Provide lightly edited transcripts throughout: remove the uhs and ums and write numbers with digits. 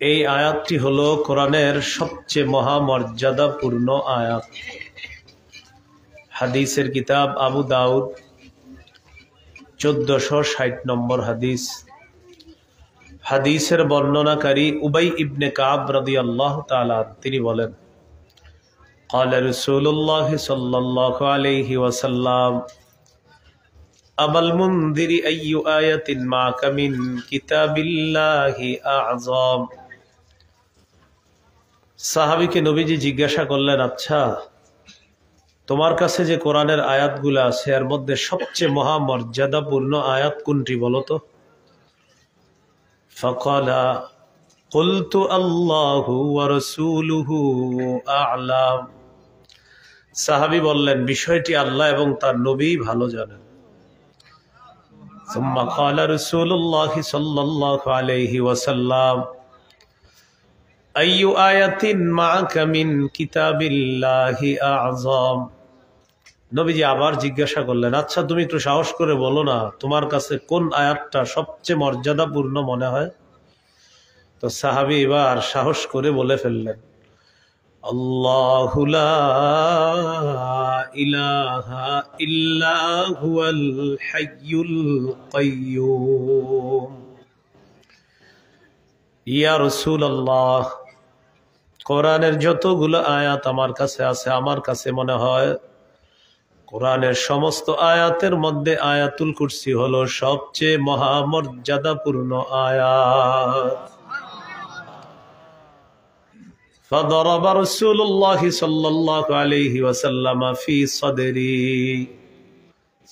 এই আয়াতটি হলো কোরআনের সবচেয়ে মহামর্যাদাপূর্ণ আয়াত। হাদিসের কিতাব আবু দাউদ 1460 নম্বর হাদিস। হাদিসের বর্ণনাকারী উবাই ইবনে কাব রাদিয়াল্লাহু তাআলা তিনি বলেন, قال رسول الله صلى الله عليه وسلم أبا المنذر أي آية معك من كتاب الله أعظم। সাহাবীকে নবীজি জিজ্ঞাসা করলেন, আচ্ছা তোমার কাছে যে কোরআনের আয়াতগুলো আছে এর মধ্যে সবচেয়ে মহামর্যাদাপূর্ণ আয়াত কোনটি বলো তো? فقال قلت الله ورسوله أعلم। সাহাবী বললেন, বিষয়টি আল্লাহ এবং তার নবী ভালো জানেন। ثم قال رسول الله صلى الله عليه وسلم أي آية معك من كتاب الله أعظم। নবীজি আবার জিজ্ঞাসা করলেন, আচ্ছা তুমি একটু সাহস করে বলো না তোমার কাছে কোন আয়াতটা সবচেয়ে মর্যাদাপূর্ণ মনে হয়? তো সাহাবী এবার সাহস করে বলে ফেললেন, আল্লাহু লা ইলাহা ইল্লা হুয়াল হাইয়ুল কাইয়্যুম। ইয়া রাসূলুল্লাহ, কোরআনের যতগুলো আয়াত আমার কাছে আছে, আমার কাছে মনে হয় কোরআনের সমস্ত আয়াতের মধ্যে আয়াতুল কুরসি হলো সবচেয়ে মহামর্যাদাপূর্ণ আয়াত। فضرب رسول الله صلى الله عليه وسلم في صدري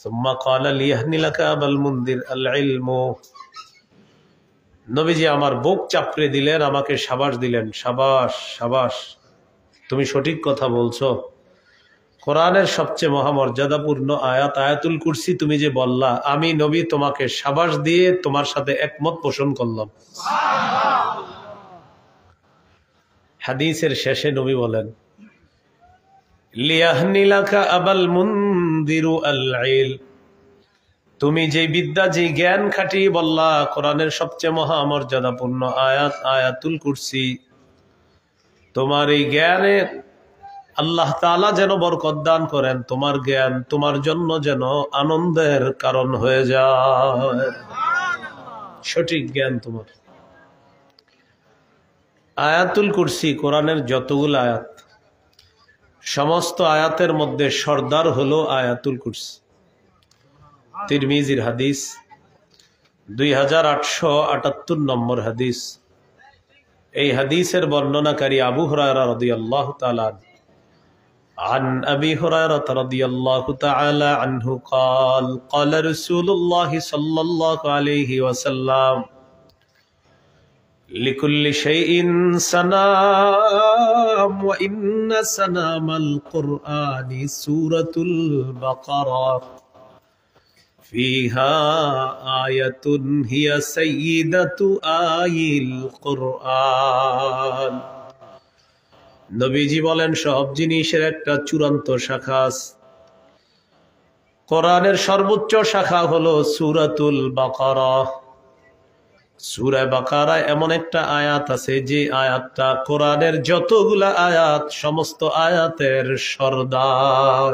ثم قال ليهن لك أبا المنذر العلم। নবীজি আমার বুক চাপড়ে দিলেন, আমাকে শাবাশ দিলেন, শাবাশ শাবাশ, তুমি সঠিক কথা বলছো। কোরআনের সবচেয়ে মহামর্যাদাপূর্ণ আয়াত আয়াতুল কুরসি তুমি যে বললা, আমি নবী তোমাকে শাবাশ দিয়ে তোমার সাথে একমত পোষণ করলাম। হাদিসের শেষে নবী বলেন, লিয়াহনি লাকা আবাল মুনদিরু আল ইলম। তুমি যে বিদ্যা যে জ্ঞান খাটিয়ে বললা কোরআনের সবচেয়ে মহামর্যাদাপূর্ণ আয়াত আয়াতুল কুরসি, তোমার এই জ্ঞানে আল্লাহ তাআলা যেন বরকত দান করেন, তোমার জ্ঞান তোমার জন্য যেন আনন্দের কারণ হয়ে যায়, সঠিক জ্ঞান তোমার। আয়াতুল কুরসি কোরআনের যতগুলো আয়াত, সমস্ত আয়াতের মধ্যে সর্দার হলো আয়াতুল কুরসি। তিরমিজির হাদিস 2878 নম্বর হাদিস। এই হাদিসের বর্ণনাকারী আবু হুরায়রা রাদিয়াল্লাহু তাআলা عن أبي هريرة رضي الله تعالى عنه قال قال رسول الله صلى الله عليه وسلم لكل شيء سنام وإن سنام القرآن سورة البقرة فيها آية هي سيدة آي القرآن। নবীজি বলেন, সব জিনিসের একটা চূড়ান্ত শাখা আছে, কোরআনের সর্বোচ্চ শাখা হলো সূরাতুল বাকারা। সূরা বাকারায় এমন একটা আয়াত আছে যে আয়াতটা কোরআনের যতগুলা আয়াত সমস্ত আয়াতের সর্দার।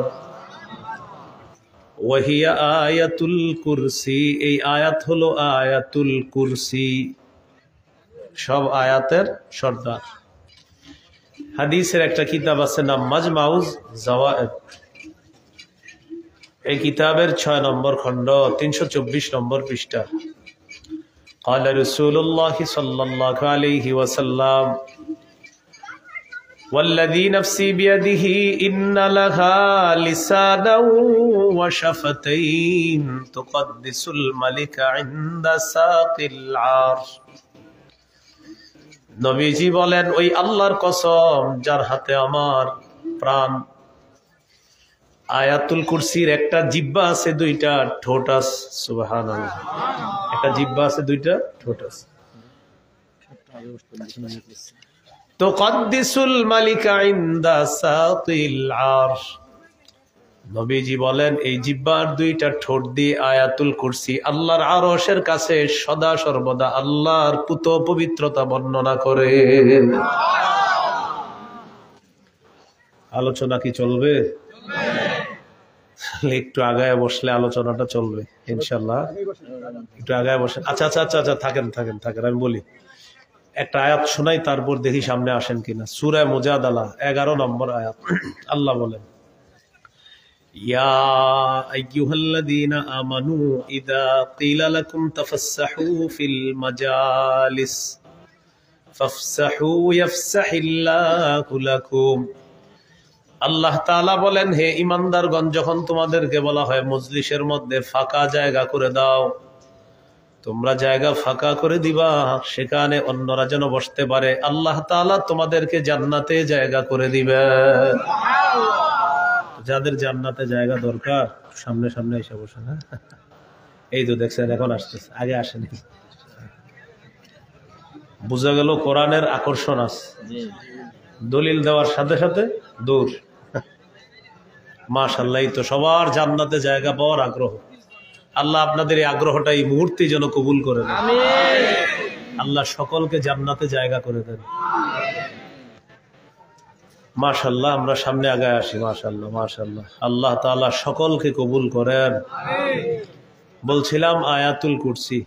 ওয়াহিয়া আয়াতুল কুরসি, এই আয়াত হলো আয়াতুল কুরসি, সব আয়াতের সর্দার। হাদিসের একটা কিতাব আছে নাম মাজমাউজ জাওয়ায়েদ। এই কিতাবের 6 নম্বর খণ্ড 324 নম্বর পৃষ্ঠা। قال رسول الله صلى الله عليه وسلم والذي نفسي بيده إن لها لسانا وشفتين تقدس الملك عند ساق العرش। নবীজি বলেন, ওই আল্লাহর কসম যার হাতে আমার প্রাণ, আয়াতুল কুরসির একটা জিহ্বা আছে, দুইটা ঠোঁট আছে। সুবহানাল্লাহ, একটা জিহ্বা আছে, দুইটা ঠোঁট আছে। তুকদ্দিসুল মালিকা ইনদা সাতিল আরশ। নবীজি বলেন এই জিহ্বার দুইটা ঠোঁট দিয়ে আয়াতুল কুরসি আল্লাহর আরশের কাছে সদা সর্বদা আল্লাহর পুত পবিত্রতা বর্ণনা করে। আলোচনা কি চলবে? একটু আগায় বসলে আলোচনাটা চলবে ইনশাল্লাহ। একটু আগায় বসেন। আচ্ছা আচ্ছা আচ্ছা আচ্ছা, থাকেন থাকেন থাকেন, আমি বলি একটা আয়াত শোনাই, তারপর দেখি সামনে আসেন কিনা। সূরা মুজাদালা 11 নম্বর আয়াত। আল্লাহ বলেন, ইয়া আইয়ুহাল্লাযীনা আমানু ইযা ক্বিলা লাকুম তাফাসসাহু ফিল মাজালিস ফাফসাহু ইয়াফসাহিল্লাহু লাকুম। আল্লাহ তাআলা বলেন, হে ঈমানদারগণ, যখন তোমাদেরকে বলা হয় মজলিসের মধ্যে ফাঁকা জায়গা করে দাও, তোমরা জায়গা ফাঁকা করে দিবা, সেখানে অন্যরা যেন বসতে পারে। আল্লাহ তাআলা তোমাদেরকে জান্নাতে জায়গা করে দিবেন। যাদের জান্নাতে জায়গা দরকার সামনে সামনে এসে বসে। না এই তো দেখছেন এখন আসতেছে, আগে আসেনি। বোঝা গেল কোরআনের আকর্ষণ আছে, দলিল দেওয়ার সাথে সাথে দূর। মাশাআল্লাহ, তো সবার জান্নাতে জায়গা পাওয়ার আগ্রহ। আল্লাহ আপনাদের এই আগ্রহটা এই মুহূর্তে যেন কবুল করে দেন। আল্লাহ সকলকে জান্নাতে জায়গা করে দেন। মাশাআল্লাহ, আমরা সামনে আগায় আসি। মাশাআল্লাহ মাশাআল্লাহ, আল্লাহ তাআলা সকলকে কবুল করেন। বলছিলাম আয়াতুল কুরসি,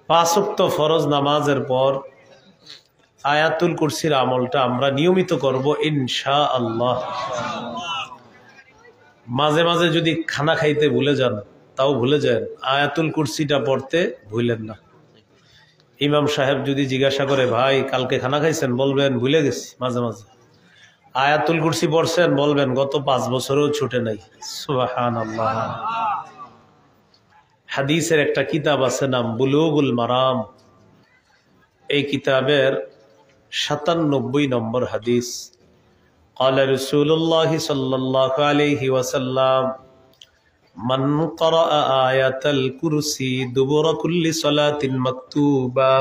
5 ওয়াক্ত ফরজ নামাজের পর আয়াতুল কুরসির আমলটা আমরা নিয়মিত করব ইনশাআল্লাহ। মাঝে মাঝে যদি খানা খাইতে ভুলে যান তাও ভুলে যান, আয়াতুল কুরসিটা পড়তে ভুলেন না। ইমাম সাহেব যদি জিজ্ঞাসা করে, ভাই কালকে খানা খাইছেন? বলবেন ভুলে গেছি। মাঝে মাঝে আয়াতুল কুরসি পড়ছেন? বলবেন গত 5 বছরেও ছুটে নাই। সুবহানাল্লাহ। হাদিসের একটা কিতাব আছে, নাম বুলুগুল মারাম। এই কিতাবের 97 নম্বর হাদিস। قال رسول الله صلى الله عليه وسلم من قرأ آية الكرسي دبر كل صلاة مكتوبة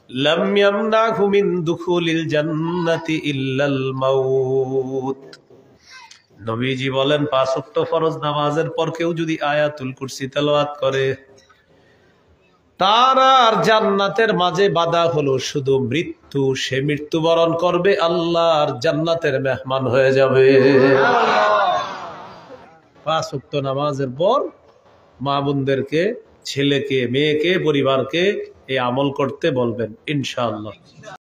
لم يمنعه من دخول الجنة إلا الموت। নবীজি বলেন, 5 ওয়াক্ত ফরজ নামাজের পর কেউ যদি আয়াতুল কুরসি তেলাওয়াত করে, তার আর জান্নাতের মাঝে বাধা হলো শুধু মৃত্যু। সে মৃত্যুবরণ করবে, আল্লাহর জান্নাতের মেহমান হয়ে যাবে। 5 ওয়াক্ত নামাজের পর মা বোনদেরকে, ছেলেকে, মেয়েকে, পরিবারকে এই আমল করতে বলবেন ইনশাআল্লাহ।